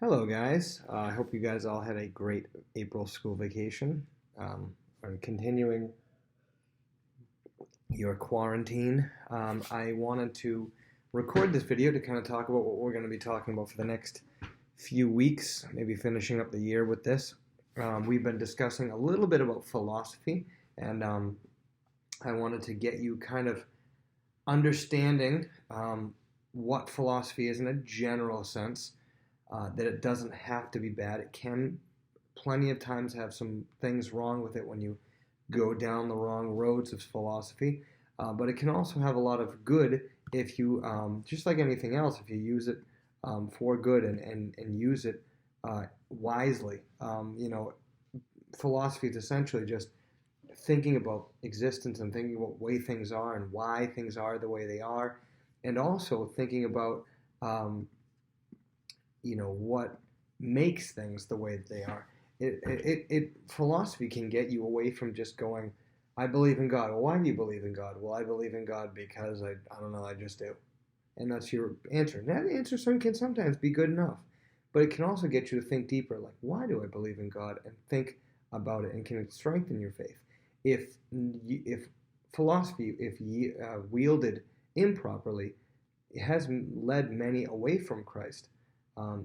Hello, guys. I hope you guys all had a great April school vacation. And continuing your quarantine, I wanted to record this video to kind of talk about what we're going to be talking about for the next few weeks, maybe finishing up the year with this. We've been discussing a little bit about philosophy, and I wanted to get you kind of understanding what philosophy is in a general sense, that it doesn't have to be bad. It can plenty of times have some things wrong with it when you go down the wrong roads of philosophy, but it can also have a lot of good if you, just like anything else, if you use it for good and use it wisely. Philosophy is essentially just thinking about existence and thinking about the way things are and why things are the way they are, and also thinking about what makes things the way that they are. Philosophy can get you away from just going, I believe in God. Well, why do you believe in God? Well, I believe in God because I don't know, I just do. And that's your answer. And that answer can sometimes be good enough, but it can also get you to think deeper, like, why do I believe in God? And think about it, and can it strengthen your faith? If philosophy, if wielded improperly, it has led many away from Christ.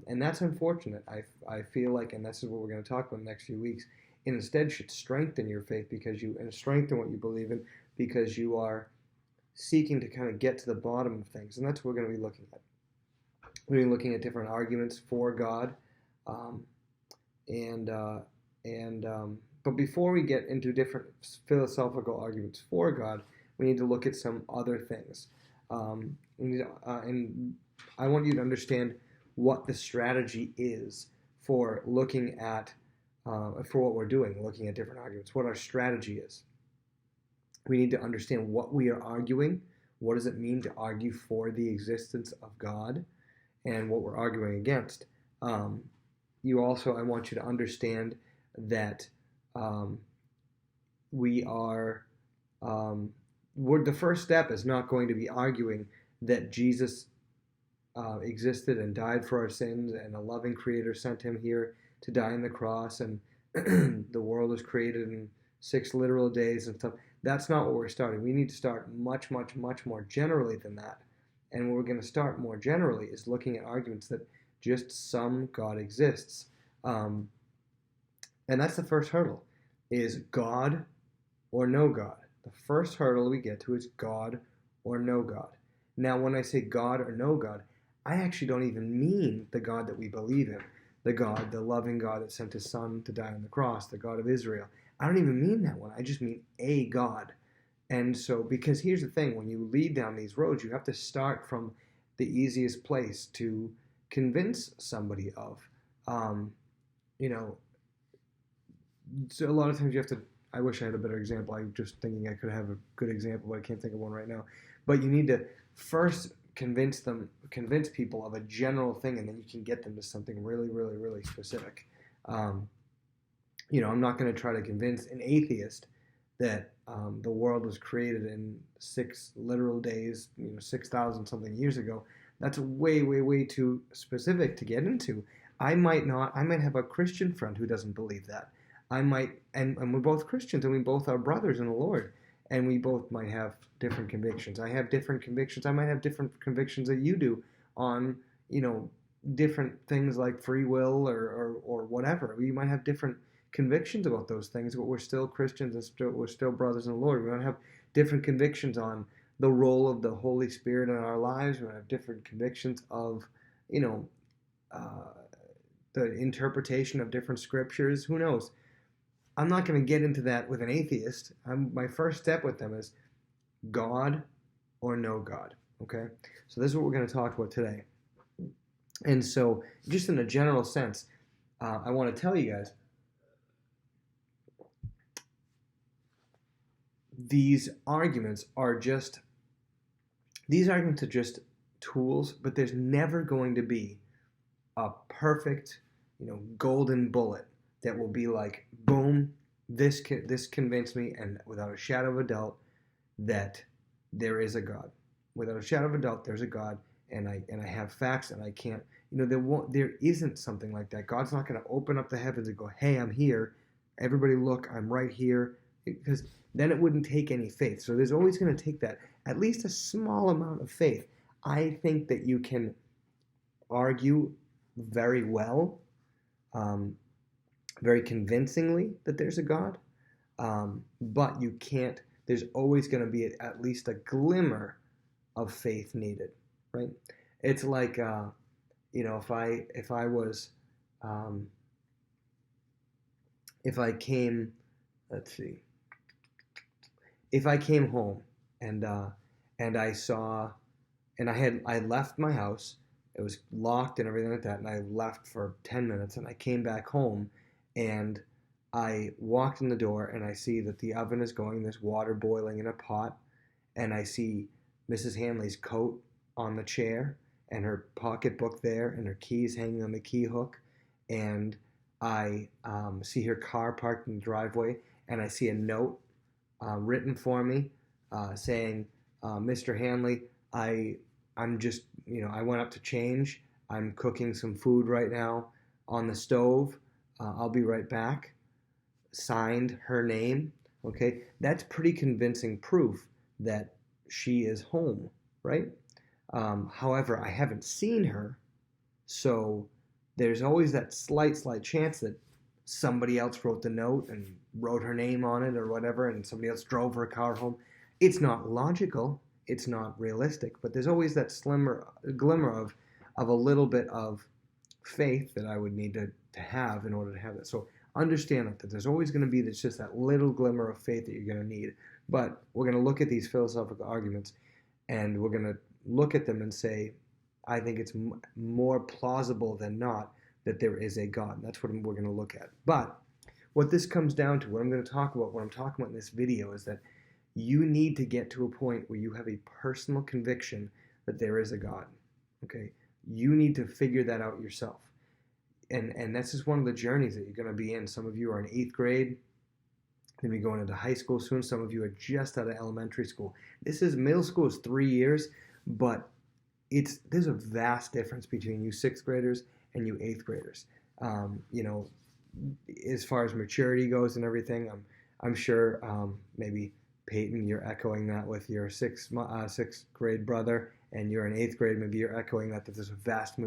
And that's unfortunate. I feel like, and this is what we're going to talk about in the next few weeks, it instead should strengthen your faith and strengthen what you believe in, because you are seeking to kind of get to the bottom of things. And that's what we're going to be looking at. We're going to be looking at different arguments for God. Um, and, but before we get into different philosophical arguments for God, we need to look at some other things. And I want you to understand what the strategy is for looking at, for what we're doing, looking at different arguments, what our strategy is. We need to understand what we are arguing, what does it mean to argue for the existence of God, and what we're arguing against. I want you to understand that the first step is not going to be arguing that Jesus existed and died for our sins, and a loving creator sent him here to die on the cross, and the world was created in 6 literal days and stuff. That's not what we're starting. We need to start much, much, much more generally than that. And what we're going to start more generally is looking at arguments that just some God exists. And that's the first hurdle, is God or no God. The first hurdle we get to is God or no God. Now, when I say God or no God, I actually don't even mean the God that we believe in, the loving God that sent his son to die on the cross, the God of Israel. I don't even mean that one. I just mean a God. And so, because here's the thing, when you lead down these roads, you have to start from the easiest place to convince somebody of. So a lot of times you have to, I wish I had a better example. I'm just thinking I could have a good example, but I can't think of one right now. But you need to first convince people of a general thing, and then you can get them to something really, really, really specific. I'm not going to try to convince an atheist that the world was created in 6 literal days, 6,000 something years ago. That's way, way, way too specific to get into. I might have a Christian friend who doesn't believe that. And we're both Christians, and we both are brothers in the Lord. And we both might have different convictions. I have different convictions. I might have different convictions that you do on, different things like free will or whatever. We might have different convictions about those things, but we're still Christians, and we're still brothers in the Lord. We might have different convictions on the role of the Holy Spirit in our lives. We might have different convictions of, the interpretation of different scriptures. Who knows? I'm not going to get into that with an atheist. My first step with them is God or no God. Okay? So this is what we're going to talk about today. And so, just in a general sense, I want to tell you guys, these arguments are just tools, but there's never going to be a perfect, golden bullet that will be like, boom, this convinced me, and without a shadow of a doubt, that there is a God. Without a shadow of a doubt, there's a God, and I have facts, and I can't. there isn't something like that. God's not going to open up the heavens and go, "Hey, I'm here. Everybody look, I'm right here." Because then it wouldn't take any faith. So there's always going to take that, at least a small amount of faith. I think that you can argue very well, um, very convincingly that there's a God, but you can't. There's always going to be at least a glimmer of faith needed, right? It's like um, if I came, let's see, if I came home and I saw, and I had left my house, it was locked and everything like that, and I left for 10 minutes, and I came back home, and I walked in the door, and I see that the oven is going, there's water boiling in a pot, and I see Mrs. Hanley's coat on the chair, and her pocketbook there, and her keys hanging on the key hook, and I see her car parked in the driveway, and I see a note written for me saying, "Mr. Hanley, I'm just, I went up to change. I'm cooking some food right now on the stove. I'll be right back." Signed her name. Okay, that's pretty convincing proof that she is home, right? However, I haven't seen her, so there's always that slight chance that somebody else wrote the note and wrote her name on it or whatever, and somebody else drove her car home. It's not logical, it's not realistic, but there's always that glimmer of a little bit of faith that I would need to have in order to have that. So understand that there's always going to be just that little glimmer of faith that you're going to need. But we're going to look at these philosophical arguments, and we're going to look at them and say, I think it's more plausible than not that there is a God. That's what we're going to look at. But what this comes down to, what I'm going to talk about, what I'm talking about in this video, is that you need to get to a point where you have a personal conviction that there is a God. Okay? You need to figure that out yourself. And that's just one of the journeys that you're going to be in. Some of you are in 8th grade, going to be going into high school soon. Some of you are just out of elementary school. Middle school is 3 years, but there's a vast difference between you 6th graders and you 8th graders. As far as maturity goes and everything, I'm sure maybe Peyton, you're echoing that with your sixth grade brother, and you're in 8th grade. Maybe you're echoing that there's a vast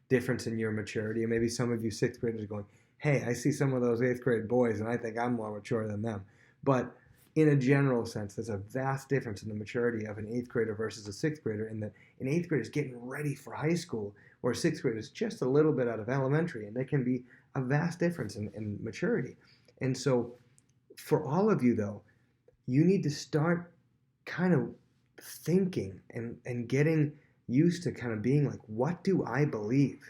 difference in your maturity, and maybe some of you 6th graders are going, "Hey, I see some of those 8th grade boys, and I think I'm more mature than them." But in a general sense, there's a vast difference in the maturity of an 8th grader versus a 6th grader, in that an 8th grader is getting ready for high school, or a 6th grader is just a little bit out of elementary, and there can be a vast difference in maturity. And so for all of you, though, you need to start kind of thinking and getting used to kind of being like, what do I believe?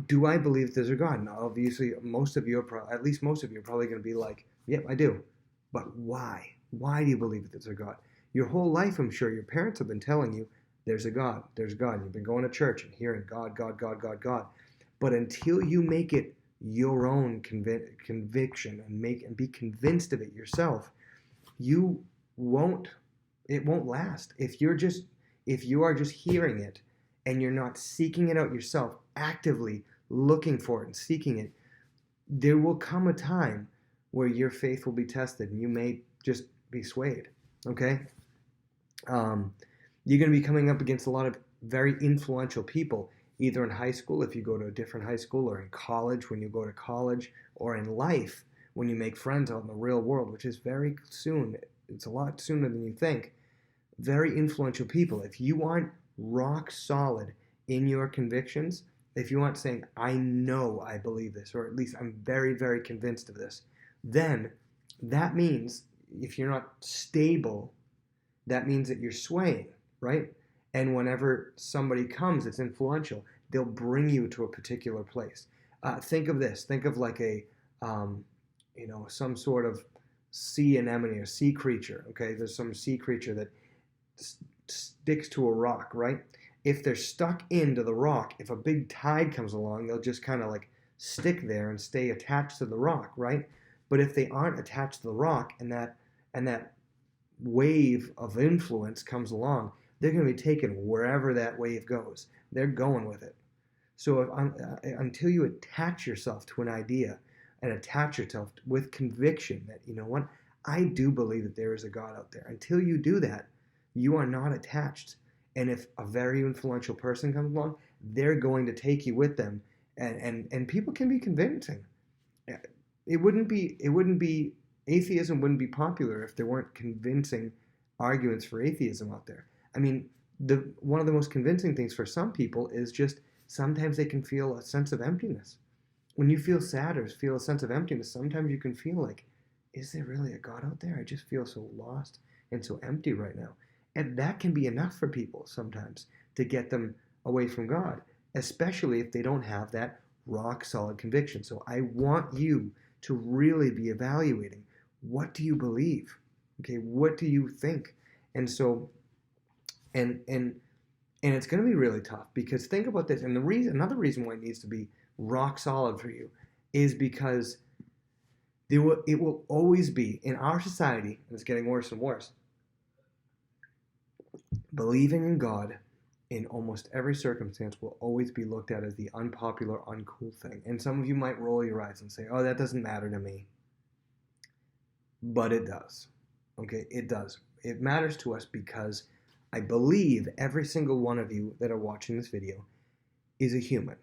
Do I believe there's a God? Now, obviously, most of you are at least most of you are probably going to be like, "Yep, I do." But why? Why do you believe that there's a God? Your whole life, I'm sure your parents have been telling you there's a God, there's God. You've been going to church and hearing God, God, God, God, God. But until you make it your own conviction and be convinced of it yourself, it won't last. If you are just hearing it and you're not seeking it out yourself, actively looking for it and seeking it, there will come a time where your faith will be tested and you may just be swayed. Okay? You're going to be coming up against a lot of very influential people, either in high school if you go to a different high school, or in college when you go to college, or in life when you make friends out in the real world, which is very soon. It's a lot sooner than you think. Very influential people. If you aren't rock solid in your convictions, if you aren't saying, "I know I believe this," or at least I'm very, very convinced of this, then that means, if you're not stable, that means that you're swaying, right? And whenever somebody comes that's influential, they'll bring you to a particular place. Think of this. Think of like some sort of sea anemone or sea creature. Okay, there's some sea creature that sticks to a rock, right? If they're stuck into the rock, if a big tide comes along, they'll just kind of like stick there and stay attached to the rock, right? But if they aren't attached to the rock, and that wave of influence comes along, they're going to be taken wherever that wave goes. They're going with it. So until you attach yourself to an idea and attach yourself with conviction that, you know what, I do believe that there is a God out there. Until you do that, you are not attached. And if a very influential person comes along, they're going to take you with them. And people can be convincing. Atheism wouldn't be popular if there weren't convincing arguments for atheism out there. I mean, one of the most convincing things for some people is just sometimes they can feel a sense of emptiness. When you feel sad or feel a sense of emptiness, sometimes you can feel like, is there really a God out there? I just feel so lost and so empty right now. And that can be enough for people sometimes to get them away from God, especially if they don't have that rock solid conviction. So I want you to really be evaluating, what do you believe? Okay, what do you think? And so, and it's going to be really tough, because think about this. And another reason why it needs to be rock solid for you is because it will always be in our society, and it's getting worse and worse. Believing in God in almost every circumstance will always be looked at as the unpopular, uncool thing. And some of you might roll your eyes and say, oh, that doesn't matter to me. But it does. Okay, it does. It matters to us because I believe every single one of you that are watching this video is a human.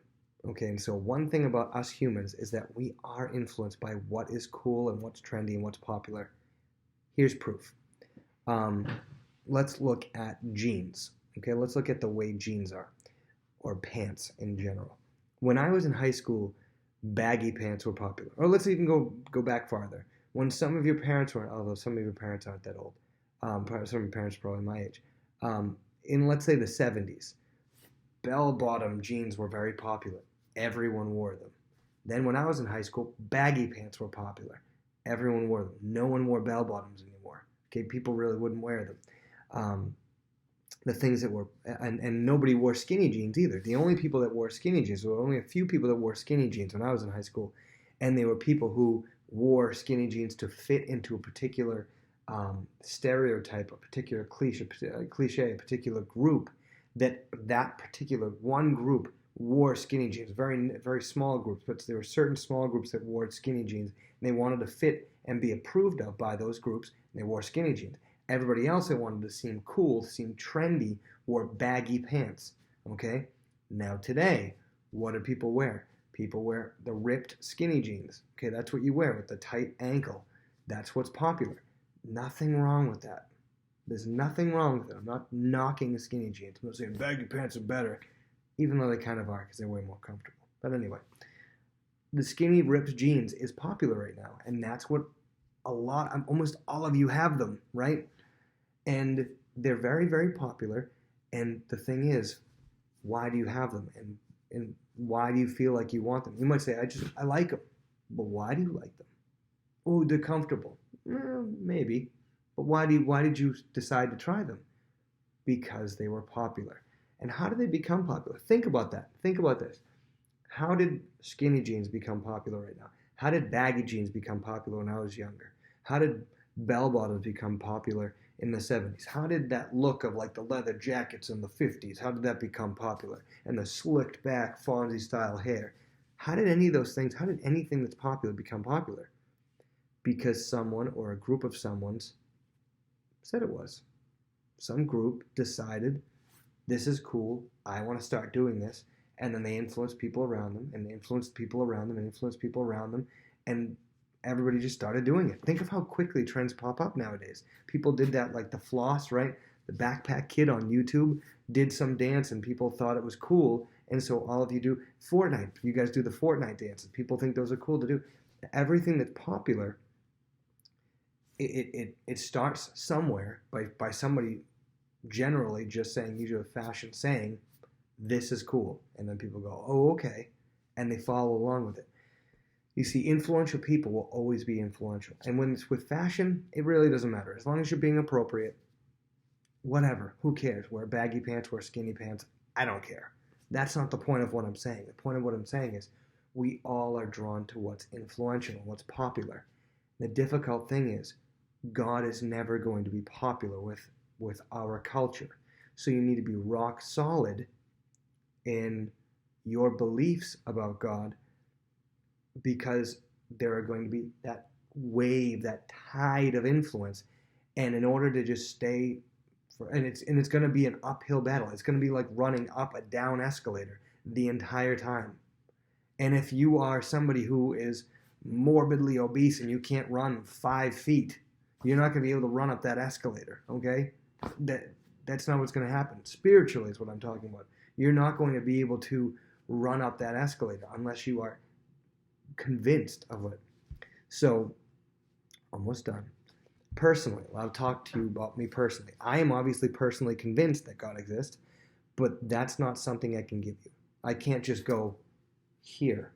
Okay, and so one thing about us humans is that we are influenced by what is cool and what's trendy and what's popular. Here's proof. Let's look at jeans. Okay, let's look at the way jeans are, or pants in general. When I was in high school, baggy pants were popular. Or let's even go back farther. When some of your parents weren't, although some of your parents aren't that old, some of your parents are probably my age, in let's say the 70s, bell-bottom jeans were very popular. Everyone wore them. Then when I was in high school, baggy pants were popular. Everyone wore them. No one wore bell-bottoms anymore. Okay, people really wouldn't wear them. The things that were, and nobody wore skinny jeans either. The only people that wore skinny jeans, there were only a few people that wore skinny jeans when I was in high school, and they were people who wore skinny jeans to fit into a particular stereotype, a particular cliche, a particular group. That particular one group wore skinny jeans, very very small groups, but there were certain small groups that wore skinny jeans, and they wanted to fit and be approved of by those groups, and they wore skinny jeans. Everybody else that wanted to seem cool, seem trendy, wore baggy pants. Okay? Now today, what do people wear? People wear the ripped skinny jeans. Okay, that's what you wear with the tight ankle. That's what's popular. Nothing wrong with that. There's nothing wrong with it. I'm not knocking skinny jeans. I'm not saying baggy pants are better, even though they kind of are because they're way more comfortable. But anyway, the skinny ripped jeans is popular right now, and that's what almost all of you have them, right? And they're very, very popular. And the thing is, why do you have them? And why do you feel like you want them? You might say, I like them. But why do you like them? Oh, they're comfortable. Maybe. But why did you decide to try them? Because they were popular. And how did they become popular? Think about that. Think about this. How did skinny jeans become popular right now? How did baggy jeans become popular when I was younger? How did bell bottoms become popular in the 70s? How did that look of like the leather jackets in the 50s, how did that become popular? And the slicked back Fonzie style hair. How did anything that's popular become popular? Because someone or a group of someones said it was. Some group decided, this is cool, I want to start doing this. And then they influenced people around them, and they influenced people around them, and influenced people around them, and everybody just started doing it. Think of how quickly trends pop up nowadays. People did that, like the floss, right? The backpack kid on YouTube did some dance, and people thought it was cool, and so all of you do Fortnite. You guys do the Fortnite dances. People think those are cool to do. Everything that's popular, it starts somewhere by somebody generally just saying, usually a fashion saying, this is cool. And then people go, oh, okay. And they follow along with it. You see, influential people will always be influential. And when it's with fashion, it really doesn't matter. As long as you're being appropriate, whatever, who cares? Wear baggy pants, wear skinny pants, I don't care. That's not the point of what I'm saying. The point of what I'm saying is we all are drawn to what's influential, what's popular. The difficult thing is God is never going to be popular with our culture. So you need to be rock solid in your beliefs about God, because there are going to be that wave, that tide of influence. And in order to just stay and it's going to be an uphill battle. It's going to be like running up a down escalator the entire time. And if you are somebody who is morbidly obese and you can't run 5 feet, you're not going to be able to run up that escalator, okay? That's not what's going to happen. Spiritually is what I'm talking about. You're not going to be able to run up that escalator unless you are convinced of it. So, almost done. Personally, I'll talk to you about me personally. I am obviously personally convinced that God exists, but that's not something I can give you. I can't just go, here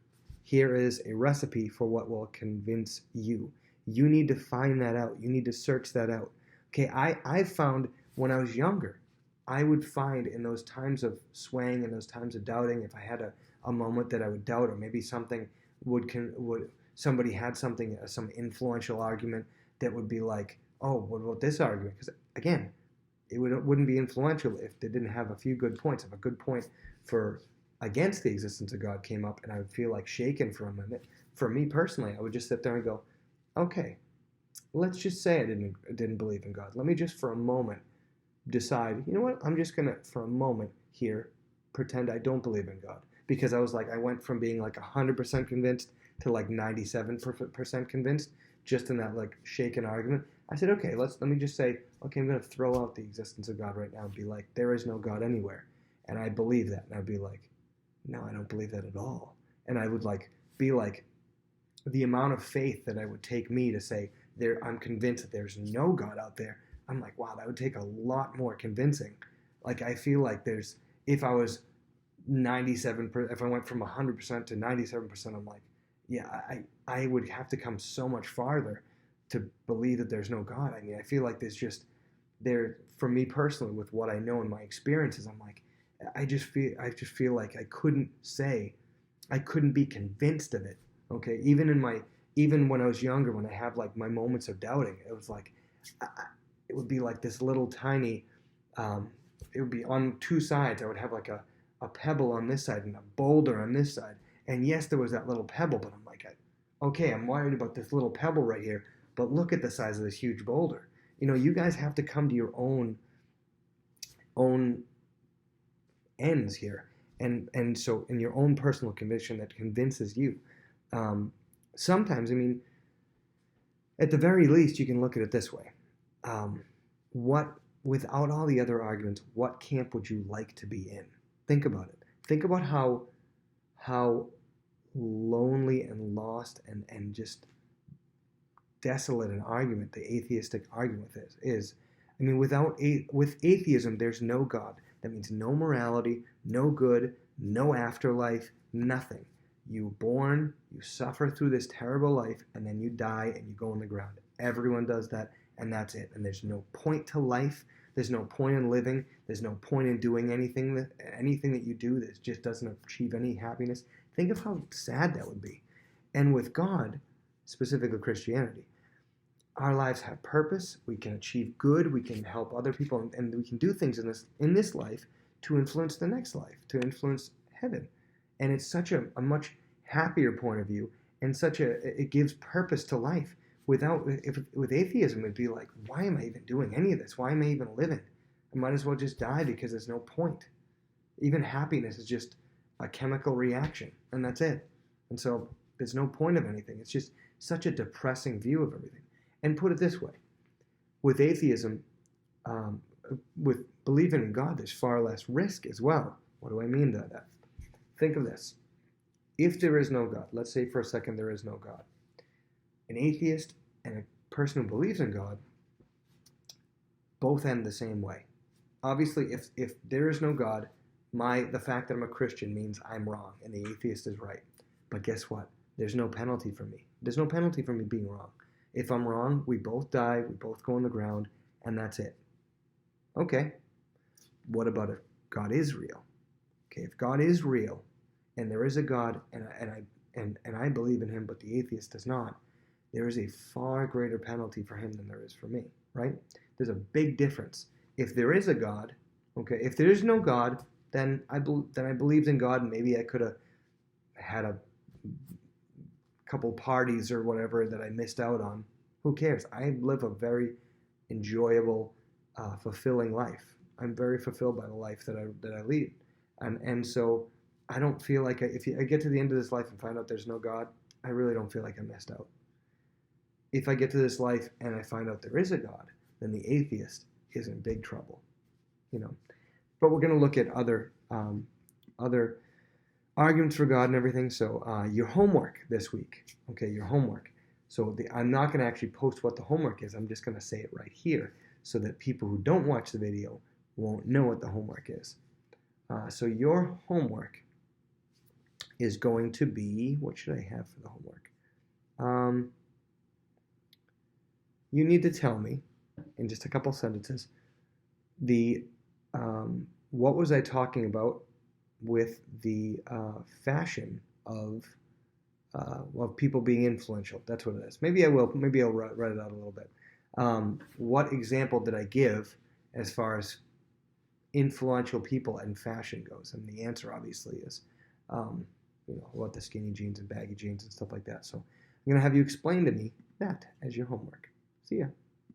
is a recipe for what will convince you. You need to find that out. You need to search that out. Okay, I found when I was younger, I would find in those times of swaying, in those times of doubting, if I had a moment that I would doubt, or maybe something somebody had something, some influential argument that would be like, oh, what about this argument? Because again, it wouldn't be influential if they didn't have a few good points. If a good point for against the existence of God came up, and I would feel like shaken for a minute, for me personally, I would just sit there and go, okay, let's just say I didn't believe in God. Let me just for a moment decide, you know what? I'm just gonna for a moment here pretend I don't believe in God, because I was like, I went from being like 100% convinced to like 97% convinced just in that like shaken argument. I said, okay, let me just say, okay, I'm going to throw out the existence of God right now and be like, there is no God anywhere. And I believe that. And I'd be like, no, I don't believe that at all. And I would like be like, the amount of faith that it would take me to say, I'm convinced that there's no God out there. I'm like, wow, that would take a lot more convincing. Like, I feel like if I was 97%, if I went from 100% to 97%, I'm like, yeah, I would have to come so much farther to believe that there's no God. I mean, I feel like for me personally, with what I know and my experiences, I'm like, I just feel like I couldn't be convinced of it. Okay, even when I was younger, when I have like my moments of doubting, it was like, it would be like this little tiny, it would be on two sides. I would have like a pebble on this side and a boulder on this side. And yes, there was that little pebble, but I'm like, okay, I'm worried about this little pebble right here, but look at the size of this huge boulder. You know, you guys have to come to your own ends here, and so in your own personal conviction that convinces you. Sometimes, I mean, at the very least, you can look at it this way: without all the other arguments, what camp would you like to be in? Think about it. Think about how lonely and lost and just desolate an argument the atheistic argument is. I mean, with atheism, there's no God. That means no morality, no good, no afterlife, nothing. You're born, you suffer through this terrible life, and then you die and you go on the ground. Everyone does that, and that's it. And there's no point to life. There's no point in living. There's no point in doing anything that you do that just doesn't achieve any happiness. Think of how sad that would be. And with God, specifically Christianity, our lives have purpose. We can achieve good. We can help other people, and we can do things in this life to influence the next life, to influence heaven. And it's such a much happier point of view, and it gives purpose to life. With atheism, it'd be like, why am I even doing any of this? Why am I even living? I might as well just die, because there's no point. Even happiness is just a chemical reaction, and that's it. And so there's no point of anything. It's just such a depressing view of everything. And put it this way, with atheism, with believing in God, there's far less risk as well. What do I mean by that? Think of this. If there is no God, let's say for a second there is no God, an atheist and a person who believes in God both end the same way. Obviously, if there is no God, the fact that I'm a Christian means I'm wrong and the atheist is right. But guess what? There's no penalty for me. There's no penalty for me being wrong. If I'm wrong, we both die, we both go on the ground, and that's it. Okay, what about if God is real? Okay, if God is real, and there is a God, and I believe in him, but the atheist does not, there is a far greater penalty for him than there is for me, right? There's a big difference. If there is a God, okay, if there is no God, then I believed in God, and maybe I could have had a couple parties or whatever that I missed out on. Who cares? I live a very enjoyable, fulfilling life. I'm very fulfilled by the life that I lead, and so I don't feel like if I get to the end of this life and find out there's no God, I really don't feel like I missed out. If I get to this life and I find out there is a God, then the atheist is in big trouble, you know. But we're going to look at other arguments for God and everything. So your homework this week, okay, your homework. So I'm not going to actually post what the homework is. I'm just going to say it right here so that people who don't watch the video won't know what the homework is. So your homework is going to be, what should I have for the homework? You need to tell me in just a couple sentences what was I talking about with the fashion of people being influential. That's what it is. Maybe I will. Maybe I'll write it out a little bit. What example did I give as far as influential people and fashion goes? And the answer obviously is, about the skinny jeans and baggy jeans and stuff like that. So I'm going to have you explain to me that as your homework. See ya.